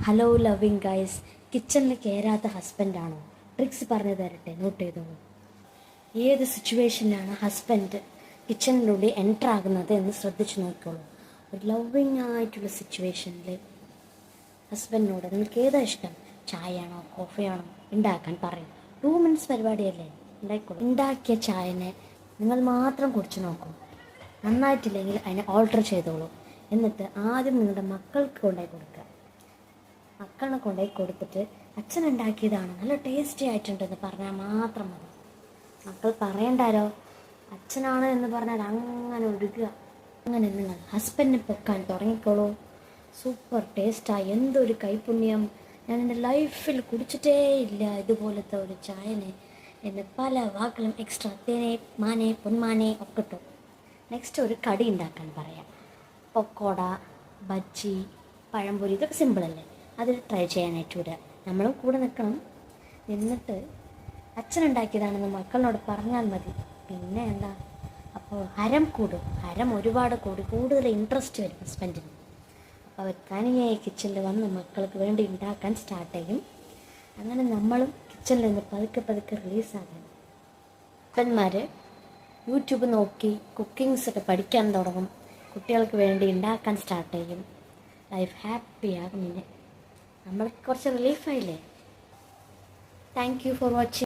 Hello loving guys, കിച്ചണിൽ കയറാത്ത ഹസ്ബൻഡാണോ? Tricks പറഞ്ഞു തരട്ടെ, നോട്ട് ചെയ്തോളൂ. ഏത് സിറ്റുവേഷനിലാണ് ഹസ്ബൻഡ് കിച്ചണിലൂടെ എൻ്റർ ആകുന്നത് എന്ന് ശ്രദ്ധിച്ചു നോക്കിക്കോളൂ. ഒരു ലവിങ് ആയിട്ടുള്ള സിറ്റുവേഷനിൽ ഹസ്ബൻഡിനോട് നിങ്ങൾക്ക് ഏതാ ഇഷ്ടം, ചായയാണോ കോഫിയാണോ ഉണ്ടാക്കാൻ പറയും. 2 മിനിറ്റ്സ് പരിപാടിയല്ലേ, ഉണ്ടായിക്കോളൂ. ഉണ്ടാക്കിയ ചായനെ നിങ്ങൾ മാത്രം കുടിച്ചു നോക്കൂ. നന്നായിട്ടില്ലെങ്കിൽ അതിനെ ഓൾട്ടർ ചെയ്തോളൂ. എന്നിട്ട് ആദ്യം നിങ്ങളുടെ മക്കൾക്ക് കൊണ്ടുപോയി കൊടുക്കുക. മക്കളെ കൊണ്ടുപോയി കൊടുത്തിട്ട് അച്ഛൻ ഉണ്ടാക്കിയതാണ്, നല്ല ടേസ്റ്റി ആയിട്ടുണ്ടെന്ന് പറഞ്ഞാൽ മാത്രം മതി. മക്കൾ പറയണ്ടാരോ, അച്ഛനാണ് എന്ന് പറഞ്ഞാൽ അങ്ങനെ ഒഴുകുക. അങ്ങനെ നിങ്ങൾ ഹസ്ബൻഡിനെ പൊക്കാൻ തുടങ്ങിക്കോളൂ. സൂപ്പർ ടേസ്റ്റായി, എന്തൊരു കൈപുണ്യം, ഞാൻ എൻ്റെ ലൈഫിൽ കുടിച്ചിട്ടേ ഇല്ല ഇതുപോലത്തെ ഒരു ചായനെ എന്ന് പല വാക്കുകളും എക്സ്ട്രാ തേനെ മാനെ പൊന്മാനെ ഒക്കെ ഇട്ടു. നെക്സ്റ്റ് ഒരു കടി ഉണ്ടാക്കാൻ പറയാം. പക്കോട, ബജ്ജി, പഴംപൊരി, ഇതൊക്കെ സിമ്പിളല്ലേ, അതിൽ ട്രൈ ചെയ്യാനായിട്ട് വിടുക. നമ്മളും കൂടെ നിൽക്കണം. എന്നിട്ട് അച്ഛനുണ്ടാക്കിയതാണെന്ന് മക്കളോട് പറഞ്ഞാൽ മതി. പിന്നെ എന്താ, അപ്പോൾ ഹരം കൂടും. ഹരം ഒരുപാട് കൂടി കൂടുതൽ ഇൻട്രസ്റ്റ് വരും ഹസ്ബൻഡിന്. അപ്പോൾ അവർ തനിയെ കിച്ചണിൽ വന്ന് മക്കൾക്ക് വേണ്ടി ഉണ്ടാക്കാൻ സ്റ്റാർട്ട് ചെയ്യും. അങ്ങനെ നമ്മളും കിച്ചണിൽ നിന്ന് പതുക്കെ പതുക്കെ റിലീസാകും. ഹസ്ബൻഡ്മാർ യൂട്യൂബ് നോക്കി കുക്കിങ്സൊക്കെ പഠിക്കാൻ തുടങ്ങും. കുട്ടികൾക്ക് വേണ്ടി ഉണ്ടാക്കാൻ സ്റ്റാർട്ട് ചെയ്യും. ലൈഫ് ഹാപ്പിയാകും. പിന്നെ നമ്മൾ കുറച്ച് റിലീഫായില്ലേ. Thank you for watching.